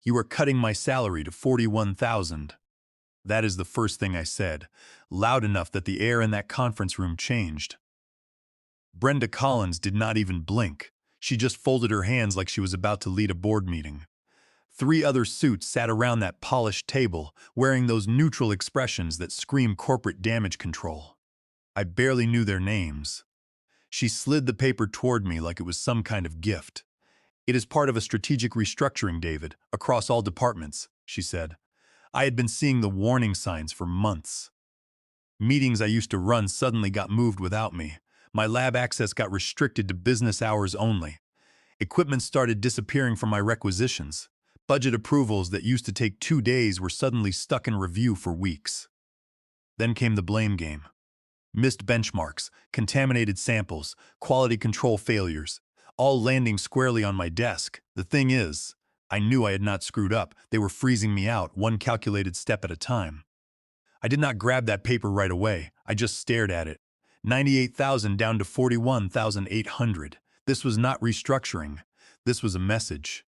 You are cutting my salary to 41,000. That is the first thing I said, loud enough that the air in that conference room changed. Brenda Collins did not even blink. She just folded her hands like she was about to lead a board meeting. Three other suits sat around that polished table, wearing those neutral expressions that scream corporate damage control. I barely knew their names. She slid the paper toward me like it was some kind of gift. "It is part of a strategic restructuring, David, across all departments," she said. I had been seeing the warning signs for months. Meetings I used to run suddenly got moved without me. My lab access got restricted to business hours only. Equipment started disappearing from my requisitions. Budget approvals that used to take 2 days were suddenly stuck in review for weeks. Then came the blame game. Missed benchmarks, contaminated samples, quality control failures, all landing squarely on my desk. The thing is, I knew I had not screwed up. They were freezing me out, one calculated step at a time. I did not grab that paper right away. I just stared at it. 98,000 down to 41,800. This was not restructuring. This was a message.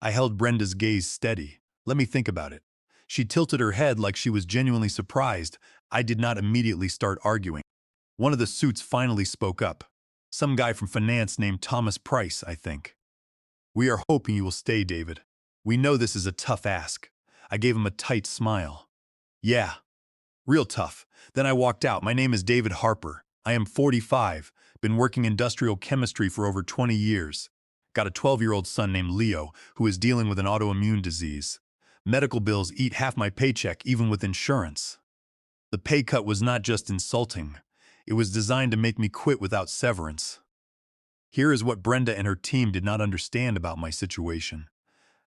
I held Brenda's gaze steady. "Let me think about it." She tilted her head like she was genuinely surprised. I did not immediately start arguing. One of the suits finally spoke up. Some guy from finance named Thomas Price, I think. "We are hoping you will stay, David. We know this is a tough ask." I gave him a tight smile. "Yeah, real tough." Then I walked out. "My name is David Harper. I am 45, been working industrial chemistry for over 20 years. Got a 12-year-old son named Leo who is dealing with an autoimmune disease. Medical bills eat half my paycheck even with insurance." The pay cut was not just insulting. It was designed to make me quit without severance. Here is what Brenda and her team did not understand about my situation.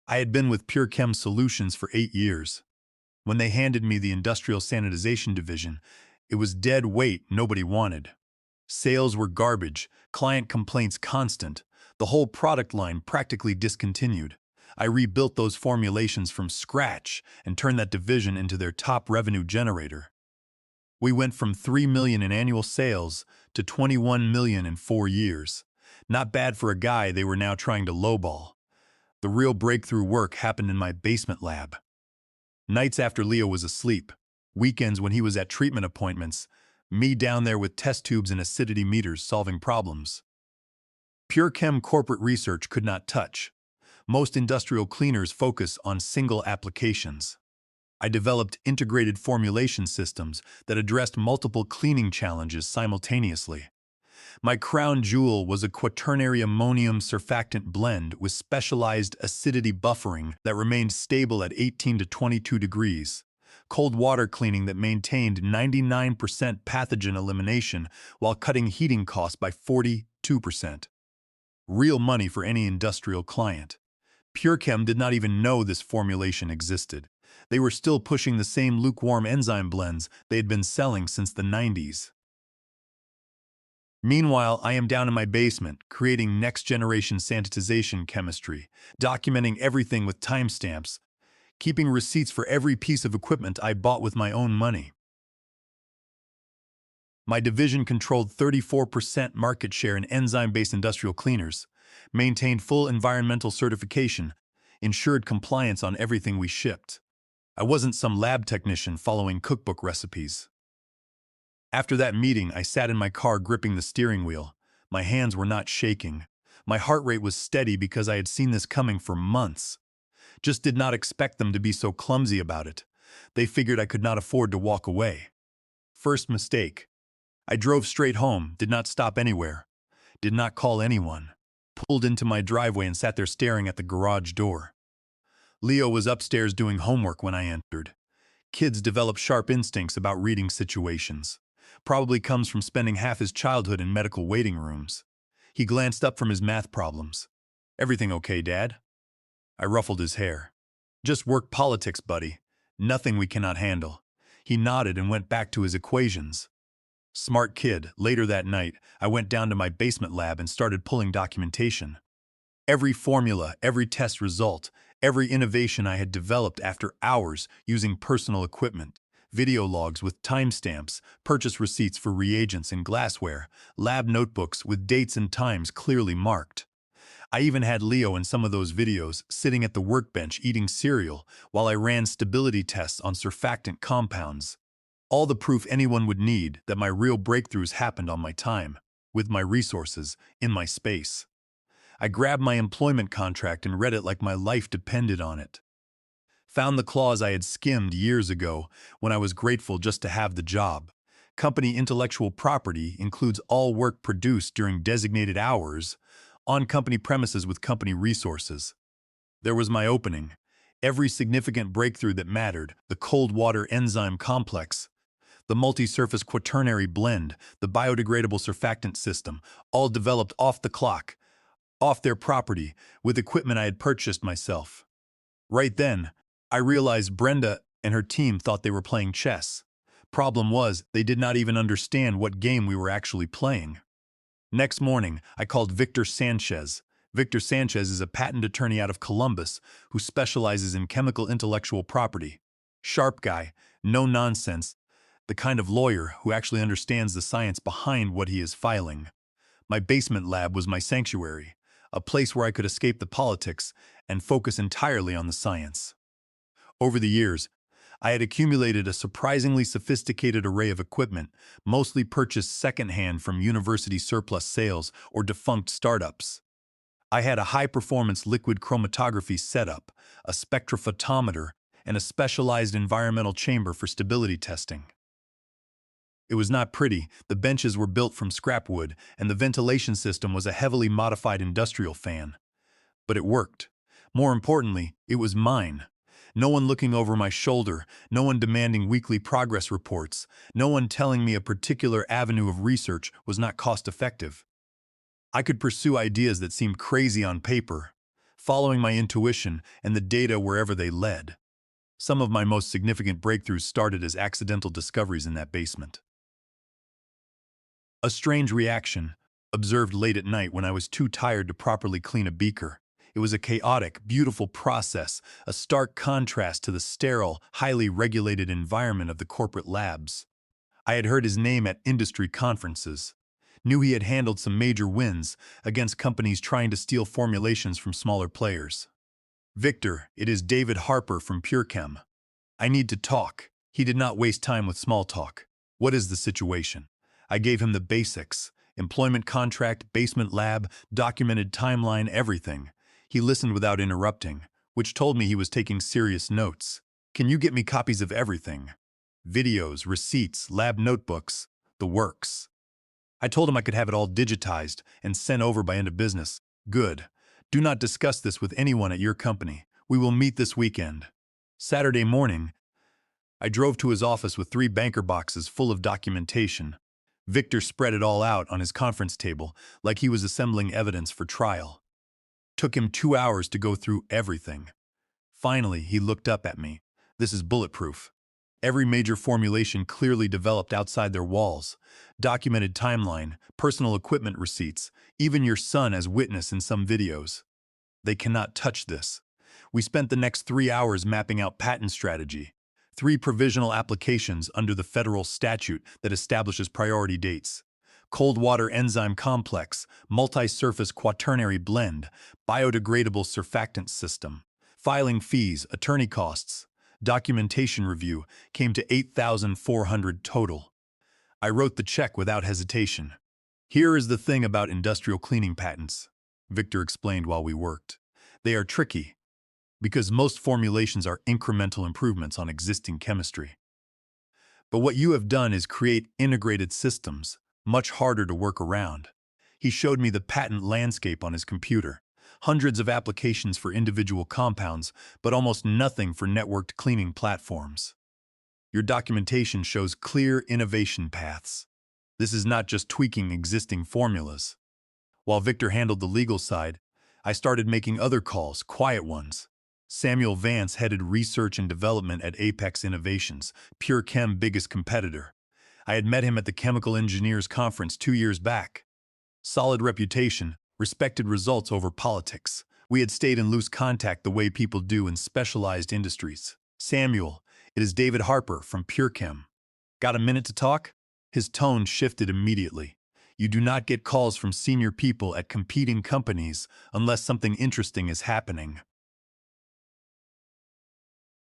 I had been with Pure Chem Solutions for 8 years. When they handed me the industrial sanitization division, it was dead weight nobody wanted. Sales were garbage, client complaints constant, the whole product line practically discontinued. I rebuilt those formulations from scratch and turned that division into their top revenue generator. We went from $3 million in annual sales to $21 million in 4 years. Not bad for a guy they were now trying to lowball. The real breakthrough work happened in my basement lab. Nights after Leo was asleep, weekends when he was at treatment appointments, me down there with test tubes and acidity meters solving problems. Pure Chem corporate research could not touch. Most industrial cleaners focus on single applications. I developed integrated formulation systems that addressed multiple cleaning challenges simultaneously. My crown jewel was a quaternary ammonium surfactant blend with specialized acidity buffering that remained stable at 18 to 22 degrees, cold water cleaning that maintained 99% pathogen elimination while cutting heating costs by 42%. Real money for any industrial client. PureChem did not even know this formulation existed. They were still pushing the same lukewarm enzyme blends they had been selling since the 90s. Meanwhile, I am down in my basement, creating next-generation sanitization chemistry, documenting everything with timestamps, keeping receipts for every piece of equipment I bought with my own money. My division controlled 34% market share in enzyme-based industrial cleaners, maintained full environmental certification, ensured compliance on everything we shipped. I wasn't some lab technician following cookbook recipes. After that meeting, I sat in my car gripping the steering wheel. My hands were not shaking. My heart rate was steady because I had seen this coming for months. Just did not expect them to be so clumsy about it. They figured I could not afford to walk away. First mistake. I drove straight home, did not stop anywhere, did not call anyone. Pulled into my driveway and sat there staring at the garage door. Leo was upstairs doing homework when I entered. Kids develop sharp instincts about reading situations. Probably comes from spending half his childhood in medical waiting rooms. He glanced up from his math problems. "Everything okay, Dad?" I ruffled his hair. "Just work politics, buddy. Nothing we cannot handle." He nodded and went back to his equations. Smart kid. Later that night, I went down to my basement lab and started pulling documentation. Every formula, every test result, every innovation I had developed after hours using personal equipment. Video logs with timestamps, purchase receipts for reagents and glassware, lab notebooks with dates and times clearly marked. I even had Leo in some of those videos sitting at the workbench eating cereal while I ran stability tests on surfactant compounds. All the proof anyone would need that my real breakthroughs happened on my time, with my resources, in my space. I grabbed my employment contract and read it like my life depended on it. Found the clause I had skimmed years ago when I was grateful just to have the job. Company intellectual property includes all work produced during designated hours on company premises with company resources. There was my opening. Every significant breakthrough that mattered, the cold water enzyme complex, the multi-surface quaternary blend, the biodegradable surfactant system, all developed off the clock, off their property, with equipment I had purchased myself. Right then, I realized Brenda and her team thought they were playing chess. Problem was, they did not even understand what game we were actually playing. Next morning, I called Victor Sanchez. Victor Sanchez is a patent attorney out of Columbus who specializes in chemical intellectual property. Sharp guy, no nonsense, the kind of lawyer who actually understands the science behind what he is filing. My basement lab was my sanctuary, a place where I could escape the politics and focus entirely on the science. Over the years, I had accumulated a surprisingly sophisticated array of equipment, mostly purchased secondhand from university surplus sales or defunct startups. I had a high-performance liquid chromatography setup, a spectrophotometer, and a specialized environmental chamber for stability testing. It was not pretty, the benches were built from scrap wood, and the ventilation system was a heavily modified industrial fan. But it worked. More importantly, it was mine. No one looking over my shoulder, no one demanding weekly progress reports, no one telling me a particular avenue of research was not cost-effective. I could pursue ideas that seemed crazy on paper, following my intuition and the data wherever they led. Some of my most significant breakthroughs started as accidental discoveries in that basement. A strange reaction, observed late at night when I was too tired to properly clean a beaker. It was a chaotic, beautiful process, a stark contrast to the sterile, highly regulated environment of the corporate labs. I had heard his name at industry conferences, knew he had handled some major wins against companies trying to steal formulations from smaller players. Victor, it is David Harper from PureChem. I need to talk. He did not waste time with small talk. What is the situation? I gave him the basics. Employment contract, basement lab, documented timeline, everything. He listened without interrupting, which told me he was taking serious notes. Can you get me copies of everything? Videos, receipts, lab notebooks, the works. I told him I could have it all digitized and sent over by end of business. Good. Do not discuss this with anyone at your company. We will meet this weekend. Saturday morning, I drove to his office with 3 banker boxes full of documentation. Victor spread it all out on his conference table like he was assembling evidence for trial. Took him 2 hours to go through everything. Finally, he looked up at me. This is bulletproof. Every major formulation clearly developed outside their walls. Documented timeline, personal equipment receipts, even your son as witness in some videos. They cannot touch this. We spent the next 3 hours mapping out patent strategy. 3 provisional applications under the federal statute that establishes priority dates. Cold water enzyme complex, multi-surface quaternary blend, biodegradable surfactant system. Filing fees, attorney costs, documentation review came to $8,400 total. I wrote the check without hesitation. Here is the thing about industrial cleaning patents, Victor explained while we worked. They are tricky, because most formulations are incremental improvements on existing chemistry. But what you have done is create integrated systems, much harder to work around. He showed me the patent landscape on his computer. Hundreds of applications for individual compounds, but almost nothing for networked cleaning platforms. Your documentation shows clear innovation paths. This is not just tweaking existing formulas. While Victor handled the legal side, I started making other calls, quiet ones. Samuel Vance headed research and development at Apex Innovations, PureChem biggest competitor. I had met him at the Chemical Engineers Conference 2 years back. Solid reputation, respected results over politics. We had stayed in loose contact the way people do in specialized industries. Samuel, it is David Harper from PureChem. Got a minute to talk? His tone shifted immediately. You do not get calls from senior people at competing companies unless something interesting is happening.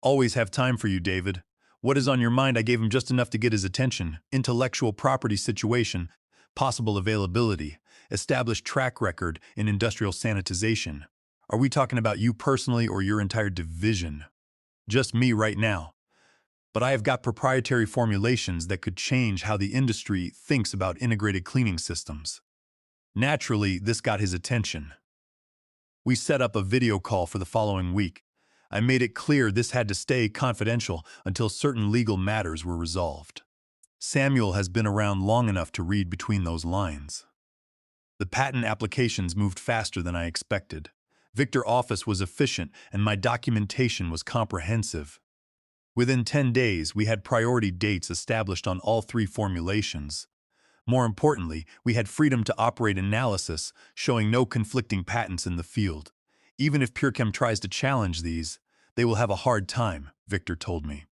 Always have time for you, David. What is on your mind? I gave him just enough to get his attention. Intellectual property situation, possible availability, established track record in industrial sanitization. Are we talking about you personally or your entire division? Just me right now. But I have got proprietary formulations that could change how the industry thinks about integrated cleaning systems. Naturally, this got his attention. We set up a video call for the following week. I made it clear this had to stay confidential until certain legal matters were resolved. Samuel has been around long enough to read between those lines. The patent applications moved faster than I expected. Victor Office was efficient and my documentation was comprehensive. Within 10 days, we had priority dates established on all 3 formulations. More importantly, we had freedom to operate analysis, showing no conflicting patents in the field. Even if PureChem tries to challenge these, they will have a hard time, Victor told me.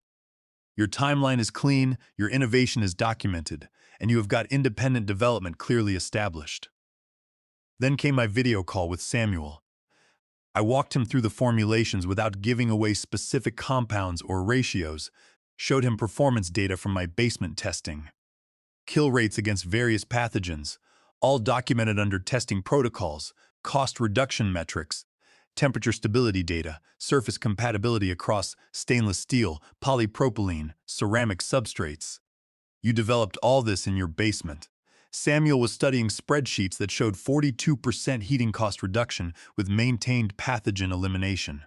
Your timeline is clean, your innovation is documented, and you have got independent development clearly established. Then came my video call with Samuel. I walked him through the formulations without giving away specific compounds or ratios, showed him performance data from my basement testing. Kill rates against various pathogens, all documented under testing protocols, cost reduction metrics, temperature stability data, surface compatibility across stainless steel, polypropylene, ceramic substrates. You developed all this in your basement. Samuel was studying spreadsheets that showed 42% heating cost reduction with maintained pathogen elimination.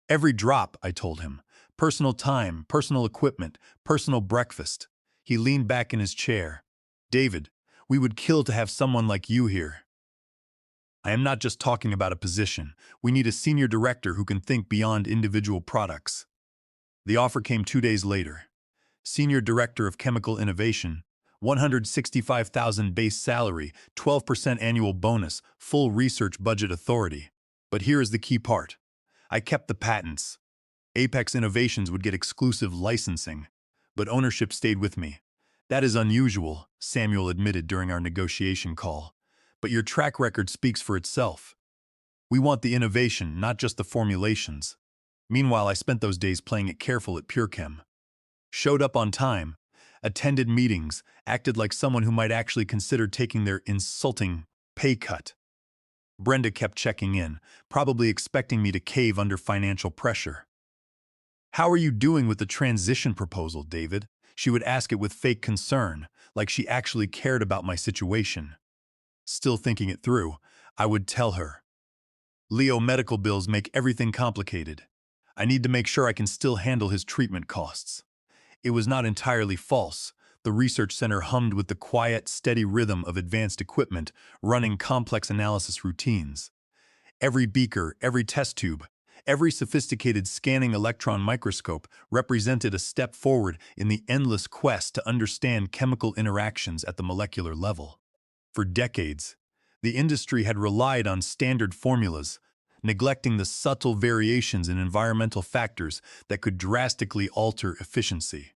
Every drop, I told him. Personal time, personal equipment, personal breakfast. He leaned back in his chair. David, we would kill to have someone like you here. I am not just talking about a position. We need a senior director who can think beyond individual products. The offer came 2 days later. Senior Director of Chemical Innovation, $165,000 base salary, 12% annual bonus, full research budget authority. But here is the key part. I kept the patents. Apex Innovations would get exclusive licensing, but ownership stayed with me. That is unusual, Samuel admitted during our negotiation call. But your track record speaks for itself. We want the innovation, not just the formulations. Meanwhile, I spent those days playing it careful at PureChem. Showed up on time, attended meetings, acted like someone who might actually consider taking their insulting pay cut. Brenda kept checking in, probably expecting me to cave under financial pressure. How are you doing with the transition proposal, David? She would ask it with fake concern, like she actually cared about my situation. Still thinking it through, I would tell her. Leo medical bills make everything complicated. I need to make sure I can still handle his treatment costs. It was not entirely false. The research center hummed with the quiet, steady rhythm of advanced equipment running complex analysis routines. Every beaker, every test tube, every sophisticated scanning electron microscope represented a step forward in the endless quest to understand chemical interactions at the molecular level. For decades, the industry had relied on standard formulas, neglecting the subtle variations in environmental factors that could drastically alter efficiency.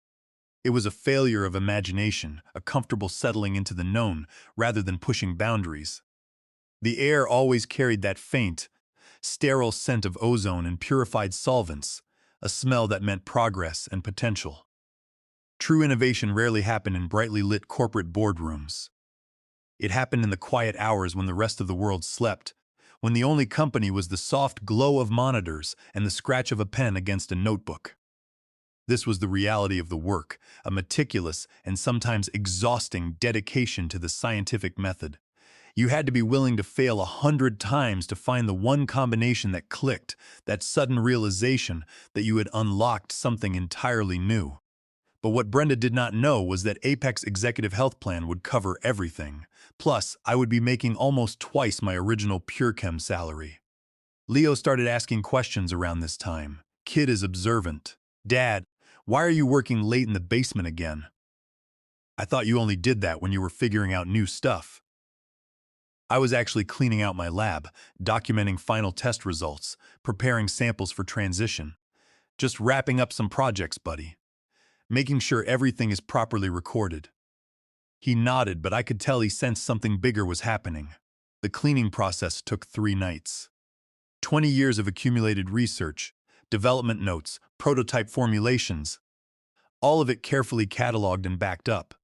It was a failure of imagination, a comfortable settling into the known rather than pushing boundaries. The air always carried that faint, sterile scent of ozone and purified solvents, a smell that meant progress and potential. True innovation rarely happened in brightly lit corporate boardrooms. It happened in the quiet hours when the rest of the world slept, when the only company was the soft glow of monitors and the scratch of a pen against a notebook. This was the reality of the work, a meticulous and sometimes exhausting dedication to the scientific method. You had to be willing to fail 100 times to find the one combination that clicked, that sudden realization that you had unlocked something entirely new. But what Brenda did not know was that Apex Executive Health Plan would cover everything. Plus, I would be making almost twice my original PureChem salary. Leo started asking questions around this time. Kid is observant. Dad, why are you working late in the basement again? I thought you only did that when you were figuring out new stuff. I was actually cleaning out my lab, documenting final test results, preparing samples for transition. Just wrapping up some projects, buddy. Making sure everything is properly recorded. He nodded, but I could tell he sensed something bigger was happening. The cleaning process took 3 nights. 20 years of accumulated research, development notes, prototype formulations, all of it carefully cataloged and backed up.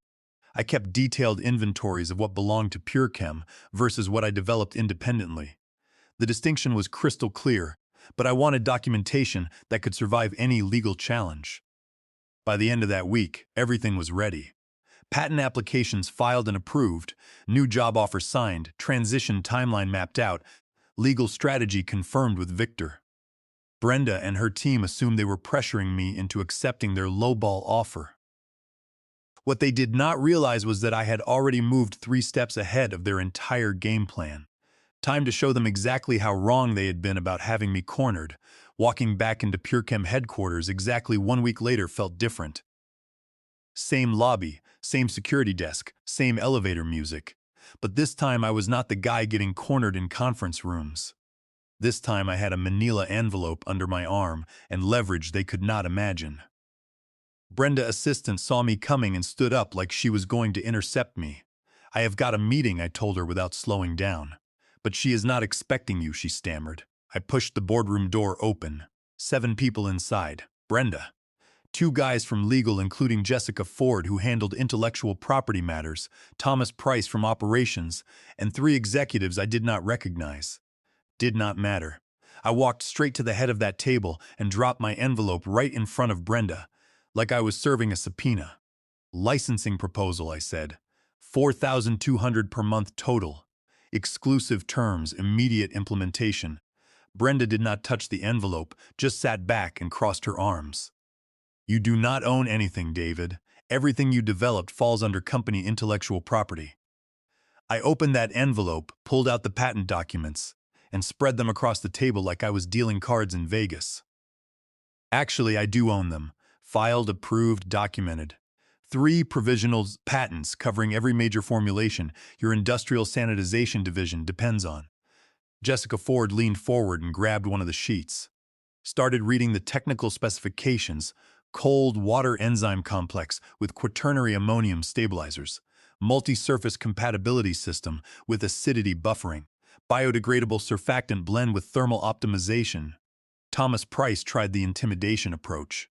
I kept detailed inventories of what belonged to PureChem versus what I developed independently. The distinction was crystal clear, but I wanted documentation that could survive any legal challenge. By the end of that week, everything was ready. Patent applications filed and approved, new job offers signed, transition timeline mapped out, legal strategy confirmed with Victor. Brenda and her team assumed they were pressuring me into accepting their lowball offer. What they did not realize was that I had already moved 3 steps ahead of their entire game plan. Time to show them exactly how wrong they had been about having me cornered. Walking back into PureChem headquarters exactly 1 week later felt different. Same lobby, same security desk, same elevator music. But this time I was not the guy getting cornered in conference rooms. This time I had a manila envelope under my arm and leverage they could not imagine. Brenda assistant saw me coming and stood up like she was going to intercept me. "I have got a meeting," I told her without slowing down. "But she is not expecting you," she stammered. I pushed the boardroom door open. 7 people inside. Brenda. 2 guys from legal, including Jessica Ford, who handled intellectual property matters, Thomas Price from operations, and 3 executives I did not recognize. Did not matter. I walked straight to the head of that table and dropped my envelope right in front of Brenda, like I was serving a subpoena. "Licensing proposal," I said. $4,200 per month total. Exclusive terms, immediate implementation. Brenda did not touch the envelope, just sat back and crossed her arms. "You do not own anything, David. Everything you developed falls under company intellectual property." I opened that envelope, pulled out the patent documents, and spread them across the table like I was dealing cards in Vegas. "Actually, I do own them. Filed, approved, documented. 3 provisional patents covering every major formulation your industrial sanitization division depends on." Jessica Ford leaned forward and grabbed one of the sheets. Started reading the technical specifications: cold water enzyme complex with quaternary ammonium stabilizers, multi-surface compatibility system with acidity buffering, biodegradable surfactant blend with thermal optimization. Thomas Price tried the intimidation approach.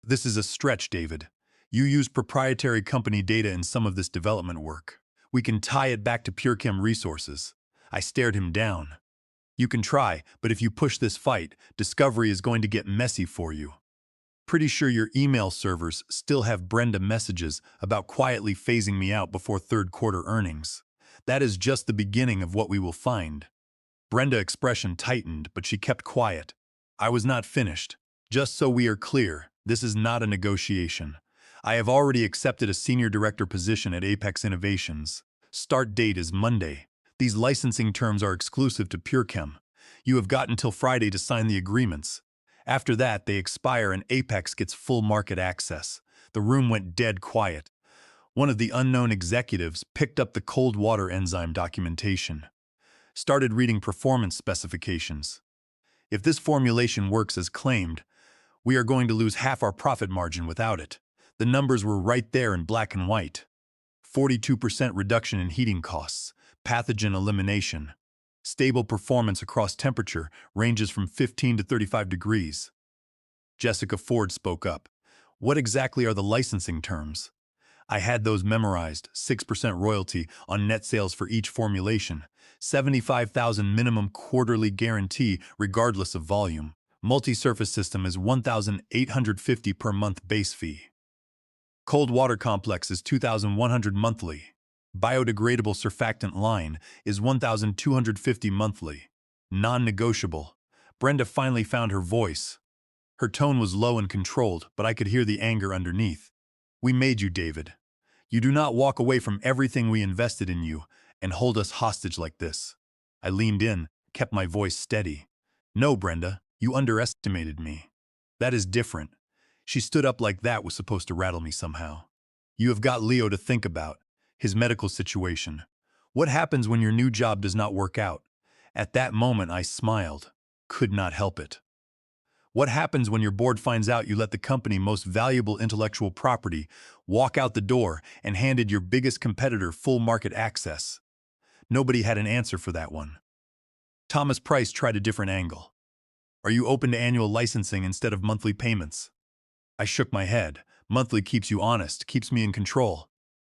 "This is a stretch, David. You use proprietary company data in some of this development work. We can tie it back to PureChem resources." I stared him down. "You can try, but if you push this fight, discovery is going to get messy for you. Pretty sure your email servers still have Brenda messages about quietly phasing me out before 3rd quarter earnings. That is just the beginning of what we will find." Brenda expression tightened, but she kept quiet. I was not finished. "Just so we are clear, this is not a negotiation. I have already accepted a senior director position at Apex Innovations. Start date is Monday. These licensing terms are exclusive to PureChem. You have got until Friday to sign the agreements. After that, they expire and Apex gets full market access." The room went dead quiet. One of the unknown executives picked up the cold water enzyme documentation. Started reading performance specifications. "If this formulation works as claimed, we are going to lose half our profit margin without it." The numbers were right there in black and white. 42% reduction in heating costs, pathogen elimination, stable performance across temperature ranges from 15 to 35 degrees. Jessica Ford spoke up. "What exactly are the licensing terms?" I had those memorized: 6% royalty on net sales for each formulation, 75,000 minimum quarterly guarantee regardless of volume. Multi-surface system is 1,850 per month base fee. Cold water complex is 2,100 monthly. Biodegradable surfactant line is 1,250 monthly. Non-negotiable. Brenda finally found her voice. Her tone was low and controlled, but I could hear the anger underneath. "We made you, David. You do not walk away from everything we invested in you and hold us hostage like this." I leaned in, kept my voice steady. "No, Brenda, you underestimated me. That is different." She stood up like that was supposed to rattle me somehow. "You have got Leo to think about, his medical situation. What happens when your new job does not work out?" At that moment I smiled. Could not help it. What happens when your board finds out you let the company most valuable intellectual property walk out the door and handed your biggest competitor full market access? Nobody had an answer for that one. Thomas Price tried a different angle. Are you open to annual licensing instead of monthly payments? I shook my head. Monthly keeps you honest, keeps me in control.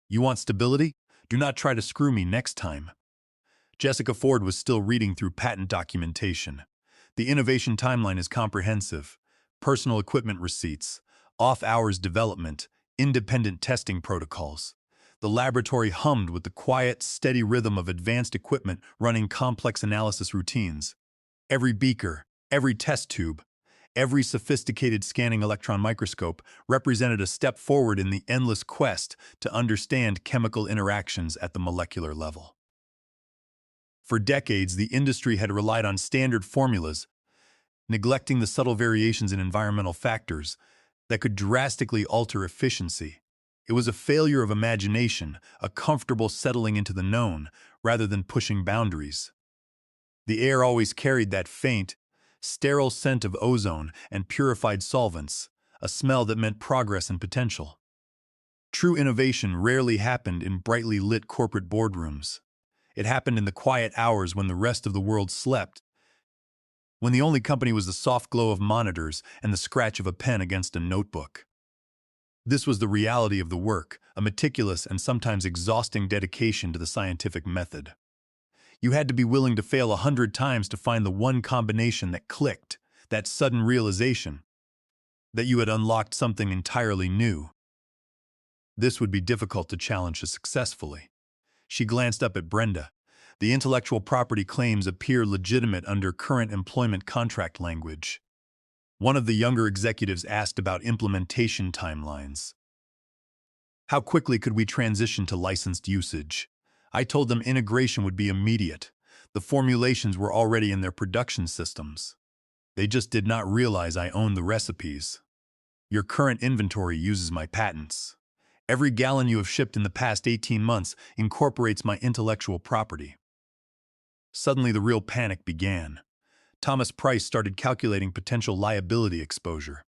You want stability? Do not try to screw me next time. Jessica Ford was still reading through patent documentation. The innovation timeline is comprehensive. Personal equipment receipts, off-hours development, independent testing protocols. The laboratory hummed with the quiet, steady rhythm of advanced equipment running complex analysis routines. Every beaker, every test tube, every sophisticated scanning electron microscope represented a step forward in the endless quest to understand chemical interactions at the molecular level. For decades, the industry had relied on standard formulas, neglecting the subtle variations in environmental factors that could drastically alter efficiency. It was a failure of imagination, a comfortable settling into the known rather than pushing boundaries. The air always carried that faint, sterile scent of ozone and purified solvents, a smell that meant progress and potential. True innovation rarely happened in brightly lit corporate boardrooms. It happened in the quiet hours when the rest of the world slept, when the only company was the soft glow of monitors and the scratch of a pen against a notebook. This was the reality of the work, a meticulous and sometimes exhausting dedication to the scientific method. You had to be willing to fail 100 times to find the one combination that clicked, that sudden realization that you had unlocked something entirely new. This would be difficult to challenge successfully. She glanced up at Brenda. The intellectual property claims appear legitimate under current employment contract language. One of the younger executives asked about implementation timelines. How quickly could we transition to licensed usage? I told them integration would be immediate. The formulations were already in their production systems. They just did not realize I owned the recipes. Your current inventory uses my patents. Every gallon you have shipped in the past 18 months incorporates my intellectual property. Suddenly, the real panic began. Thomas Price started calculating potential liability exposure,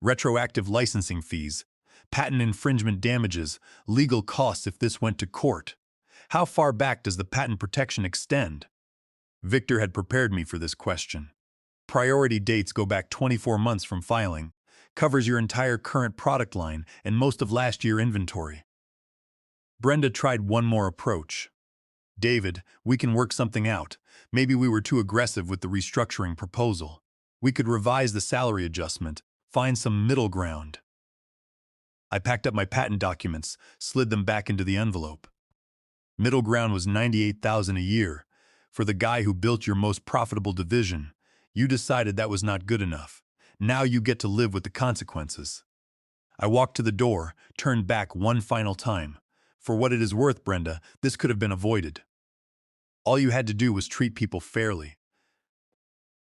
retroactive licensing fees, patent infringement damages, legal costs if this went to court. How far back does the patent protection extend? Victor had prepared me for this question. Priority dates go back 24 months from filing, covers your entire current product line and most of last year's inventory. Brenda tried one more approach. David, we can work something out. Maybe we were too aggressive with the restructuring proposal. We could revise the salary adjustment, find some middle ground. I packed up my patent documents, slid them back into the envelope. Middle ground was $98,000 a year. For the guy who built your most profitable division, you decided that was not good enough. Now you get to live with the consequences. I walked to the door, turned back one final time. For what it is worth, Brenda, this could have been avoided. All you had to do was treat people fairly.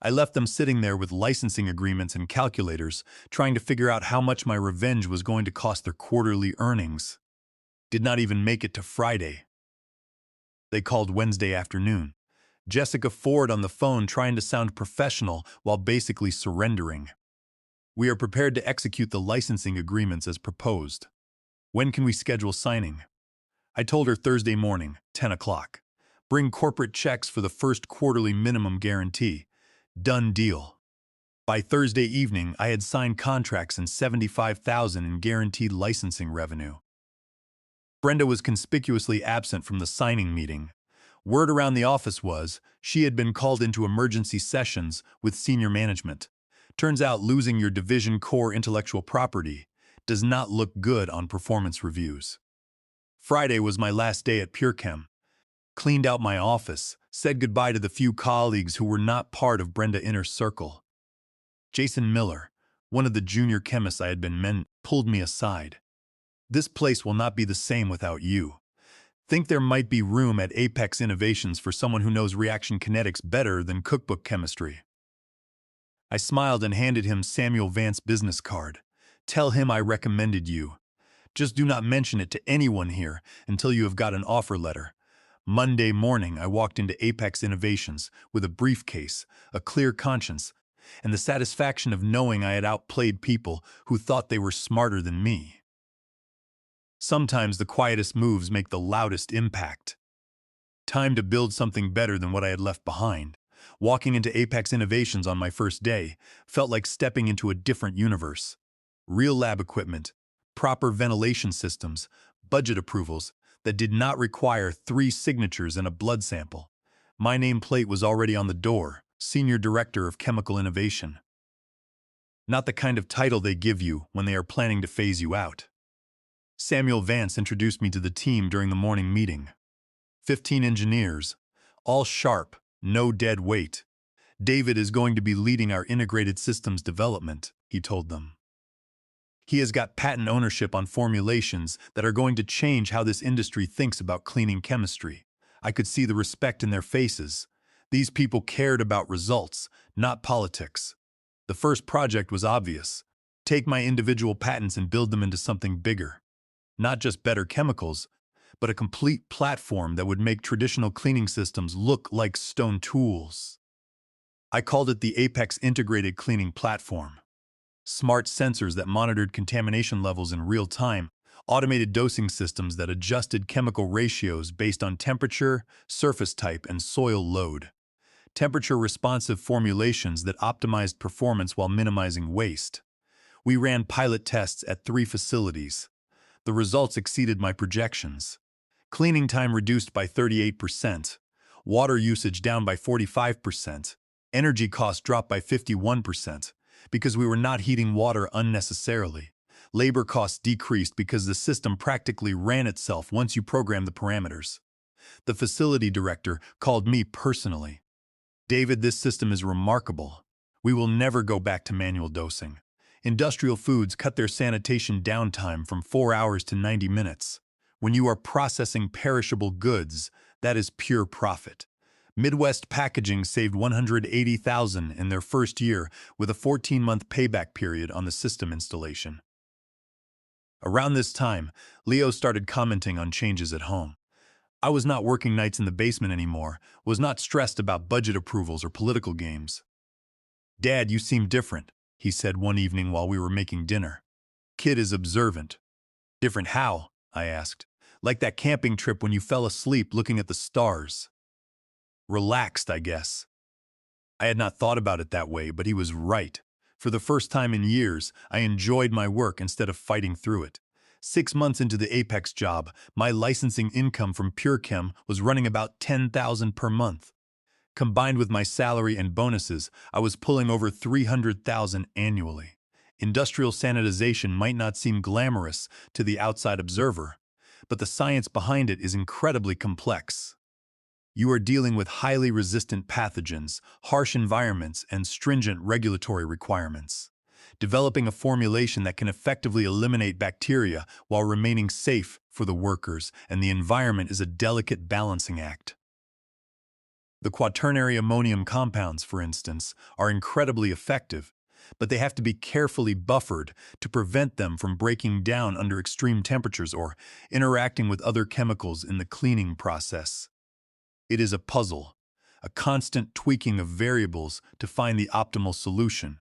I left them sitting there with licensing agreements and calculators, trying to figure out how much my revenge was going to cost their quarterly earnings. Did not even make it to Friday. They called Wednesday afternoon. Jessica Ford on the phone trying to sound professional while basically surrendering. We are prepared to execute the licensing agreements as proposed. When can we schedule signing? I told her Thursday morning, 10 o'clock. Bring corporate checks for the first quarterly minimum guarantee. Done deal. By Thursday evening, I had signed contracts and $75,000 in guaranteed licensing revenue. Brenda was conspicuously absent from the signing meeting. Word around the office was she had been called into emergency sessions with senior management. Turns out losing your division core intellectual property does not look good on performance reviews. Friday was my last day at PureChem. Cleaned out my office, said goodbye to the few colleagues who were not part of Brenda Inner's circle. Jason Miller, one of the junior chemists I had been pulled me aside. This place will not be the same without you. Think there might be room at Apex Innovations for someone who knows reaction kinetics better than cookbook chemistry. I smiled and handed him Samuel Vance's business card. Tell him I recommended you. Just do not mention it to anyone here until you have got an offer letter. Monday morning, I walked into Apex Innovations with a briefcase, a clear conscience, and the satisfaction of knowing I had outplayed people who thought they were smarter than me. Sometimes the quietest moves make the loudest impact. Time to build something better than what I had left behind. Walking into Apex Innovations on my first day felt like stepping into a different universe. Real lab equipment, proper ventilation systems, budget approvals that did not require 3 signatures and a blood sample. My nameplate was already on the door, Senior Director of Chemical Innovation. Not the kind of title they give you when they are planning to phase you out. Samuel Vance introduced me to the team during the morning meeting. 15 engineers, all sharp, no dead weight. David is going to be leading our integrated systems development, he told them. He has got patent ownership on formulations that are going to change how this industry thinks about cleaning chemistry. I could see the respect in their faces. These people cared about results, not politics. The first project was obvious. Take my individual patents and build them into something bigger. Not just better chemicals, but a complete platform that would make traditional cleaning systems look like stone tools. I called it the Apex Integrated Cleaning Platform. Smart sensors that monitored contamination levels in real time, automated dosing systems that adjusted chemical ratios based on temperature, surface type, and soil load. Temperature-responsive formulations that optimized performance while minimizing waste. We ran pilot tests at 3 facilities. The results exceeded my projections. Cleaning time reduced by 38%, water usage down by 45%, energy costs dropped by 51% because we were not heating water unnecessarily. Labor costs decreased because the system practically ran itself once you programmed the parameters. The facility director called me personally. David, this system is remarkable. We will never go back to manual dosing. Industrial foods cut their sanitation downtime from 4 hours to 90 minutes. When you are processing perishable goods, that is pure profit. Midwest Packaging saved $180,000 in their first year with a 14-month payback period on the system installation. Around this time, Leo started commenting on changes at home. I was not working nights in the basement anymore, was not stressed about budget approvals or political games. "Dad, you seem different," he said one evening while we were making dinner. "Kid is observant." "Different how?" I asked. "Like that camping trip when you fell asleep looking at the stars." "Relaxed, I guess." I had not thought about it that way, but he was right. For the first time in years, I enjoyed my work instead of fighting through it. 6 months into the Apex job, my licensing income from PureChem was running about $10,000 per month. Combined with my salary and bonuses, I was pulling over $300,000 annually. Industrial sanitization might not seem glamorous to the outside observer, but the science behind it is incredibly complex. You are dealing with highly resistant pathogens, harsh environments, and stringent regulatory requirements. Developing a formulation that can effectively eliminate bacteria while remaining safe for the workers and the environment is a delicate balancing act. The quaternary ammonium compounds, for instance, are incredibly effective, but they have to be carefully buffered to prevent them from breaking down under extreme temperatures or interacting with other chemicals in the cleaning process. It is a puzzle, a constant tweaking of variables to find the optimal solution.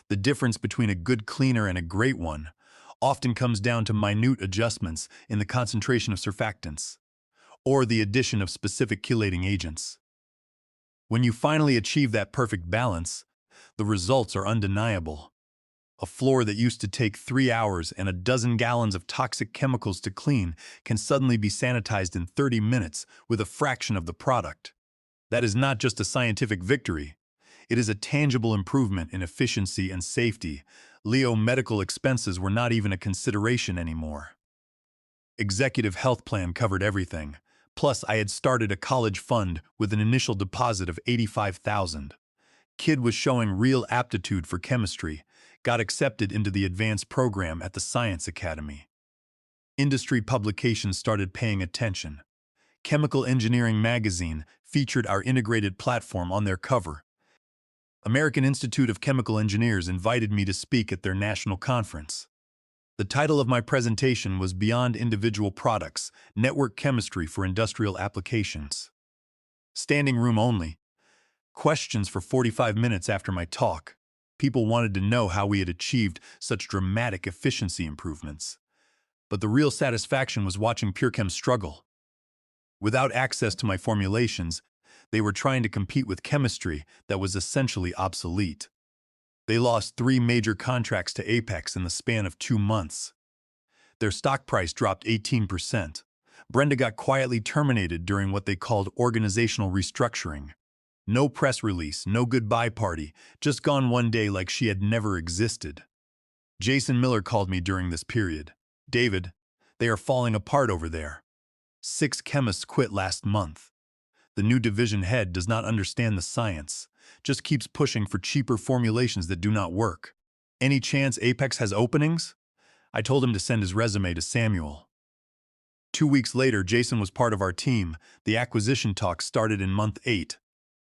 The difference between a good cleaner and a great one often comes down to minute adjustments in the concentration of surfactants, or the addition of specific chelating agents. When you finally achieve that perfect balance, the results are undeniable. A floor that used to take 3 hours and a dozen gallons of toxic chemicals to clean can suddenly be sanitized in 30 minutes with a fraction of the product. That is not just a scientific victory. It is a tangible improvement in efficiency and safety. Leo medical expenses were not even a consideration anymore. Executive health plan covered everything. Plus, I had started a college fund with an initial deposit of $85,000. Kid was showing real aptitude for chemistry, got accepted into the advanced program at the Science Academy. Industry publications started paying attention. Chemical Engineering magazine featured our integrated platform on their cover. American Institute of Chemical Engineers invited me to speak at their national conference. The title of my presentation was Beyond Individual Products, Network Chemistry for Industrial Applications. Standing room only. Questions for 45 minutes after my talk. People wanted to know how we had achieved such dramatic efficiency improvements. But the real satisfaction was watching PureChem struggle. Without access to my formulations, they were trying to compete with chemistry that was essentially obsolete. They lost 3 major contracts to Apex in the span of 2 months. Their stock price dropped 18%. Brenda got quietly terminated during what they called organizational restructuring. No press release, no goodbye party, just gone one day like she had never existed. Jason Miller called me during this period. "David, they are falling apart over there. 6 chemists quit last month. The new division head does not understand the science, just keeps pushing for cheaper formulations that do not work. Any chance Apex has openings?" I told him to send his resume to Samuel. 2 weeks later, Jason was part of our team. The acquisition talks started in month 8.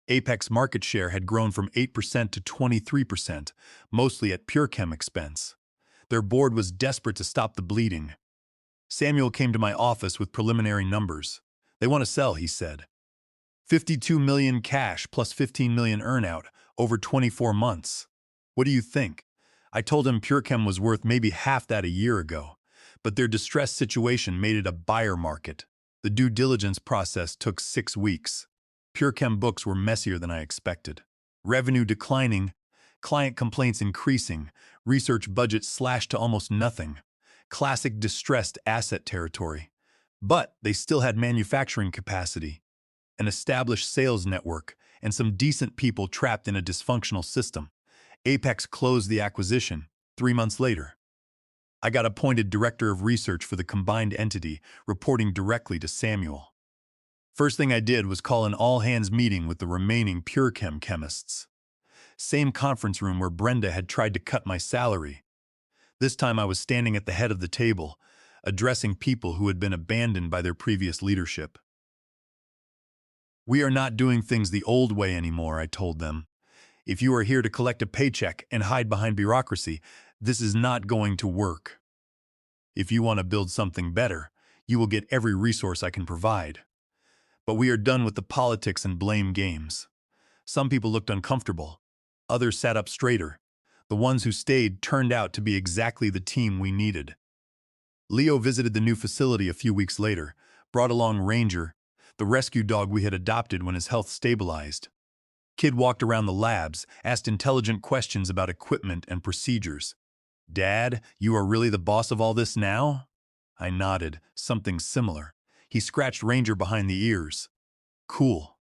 Apex market share had grown from 8% to 23%, mostly at PureChem expense. Their board was desperate to stop the bleeding. Samuel came to my office with preliminary numbers. "They want to sell," he said. 52 million cash plus 15 million earnout over 24 months. What do you think? I told him PureChem was worth maybe half that a year ago, but their distressed situation made it a buyer market. The due diligence process took 6 weeks. PureChem books were messier than I expected. Revenue declining, client complaints increasing, research budget slashed to almost nothing. Classic distressed asset territory. But they still had manufacturing capacity, an established sales network, and some decent people trapped in a dysfunctional system. Apex closed the acquisition 3 months later. I got appointed director of research for the combined entity, reporting directly to Samuel. First thing I did was call an all-hands meeting with the remaining PureChem chemists. Same conference room where Brenda had tried to cut my salary. This time I was standing at the head of the table, addressing people who had been abandoned by their previous leadership. "We are not doing things the old way anymore," I told them. "If you are here to collect a paycheck and hide behind bureaucracy, this is not going to work. If you want to build something better, you will get every resource I can provide. But we are done with the politics and blame games." Some people looked uncomfortable. Others sat up straighter. The ones who stayed turned out to be exactly the team we needed. Leo visited the new facility a few weeks later, brought along Ranger, the rescue dog we had adopted when his health stabilized. Kid walked around the labs, asked intelligent questions about equipment and procedures. "Dad, you are really the boss of all this now?" I nodded, something similar. He scratched Ranger behind the ears. "Cool.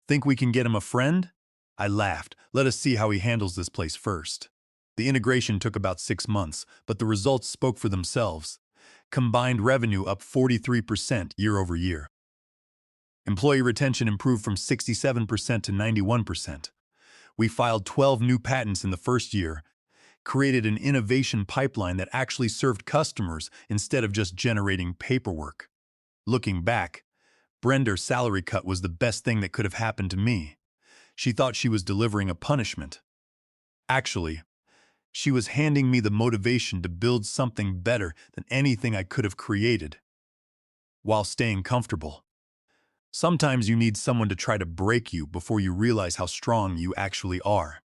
Think we can get him a friend?" I laughed. "Let us see how he handles this place first." The integration took about 6 months, but the results spoke for themselves. Combined revenue up 43% year over year. Employee retention improved from 67% to 91%. We filed 12 new patents in the first year, created an innovation pipeline that actually served customers instead of just generating paperwork. Looking back, Brenda's salary cut was the best thing that could have happened to me. She thought she was delivering a punishment. Actually, she was handing me the motivation to build something better than anything I could have created, while staying comfortable. Sometimes you need someone to try to break you before you realize how strong you actually are.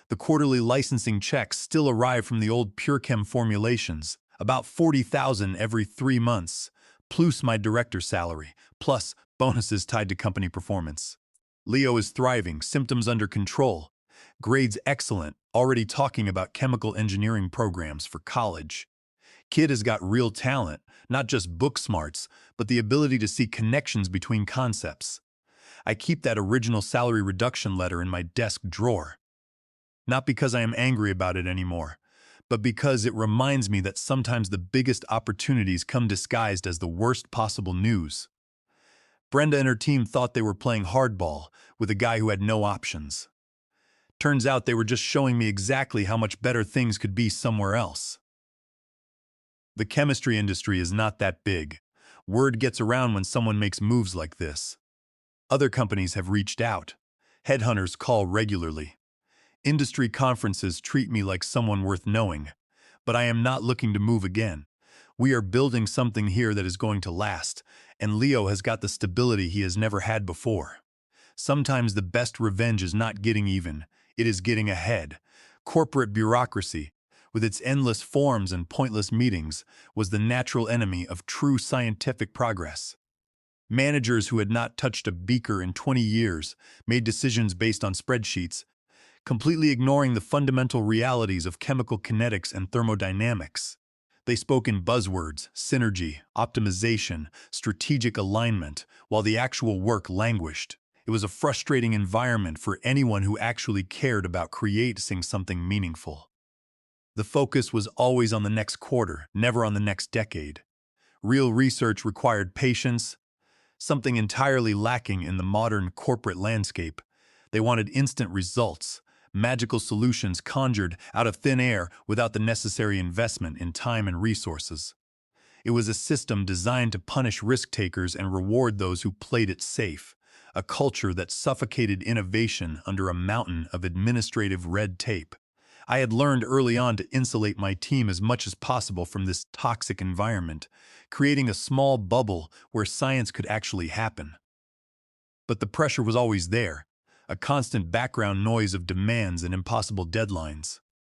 The quarterly licensing checks still arrive from the old PureChem formulations, about $40,000 every 3 months, plus my director's salary, plus bonuses tied to company performance. Leo is thriving, symptoms under control, grades excellent, already talking about chemical engineering programs for college. Kid has got real talent, not just book smarts, but the ability to see connections between concepts. I keep that original salary reduction letter in my desk drawer. Not because I am angry about it anymore, but because it reminds me that sometimes the biggest opportunities come disguised as the worst possible news. Brenda and her team thought they were playing hardball with a guy who had no options. Turns out they were just showing me exactly how much better things could be somewhere else. The chemistry industry is not that big. Word gets around when someone makes moves like this. Other companies have reached out. Headhunters call regularly. Industry conferences treat me like someone worth knowing, but I am not looking to move again. We are building something here that is going to last, and Leo has got the stability he has never had before. Sometimes the best revenge is not getting even, it is getting ahead, Corporate bureaucracy, with its endless forms and pointless meetings, was the natural enemy of true scientific progress. Managers who had not touched a beaker in 20 years made decisions based on spreadsheets, completely ignoring the fundamental realities of chemical kinetics and thermodynamics. They spoke in buzzwords, synergy, optimization, strategic alignment, while the actual work languished. It was a frustrating environment for anyone who actually cared about creating something meaningful. The focus was always on the next quarter, never on the next decade. Real research required patience, something entirely lacking in the modern corporate landscape. They wanted instant results, magical solutions conjured out of thin air without the necessary investment in time and resources. It was a system designed to punish risk-takers and reward those who played it safe, a culture that suffocated innovation under a mountain of administrative red tape. I had learned early on to insulate my team as much as possible from this toxic environment, creating a small bubble where science could actually happen. But the pressure was always there, a constant background noise of demands and impossible deadlines.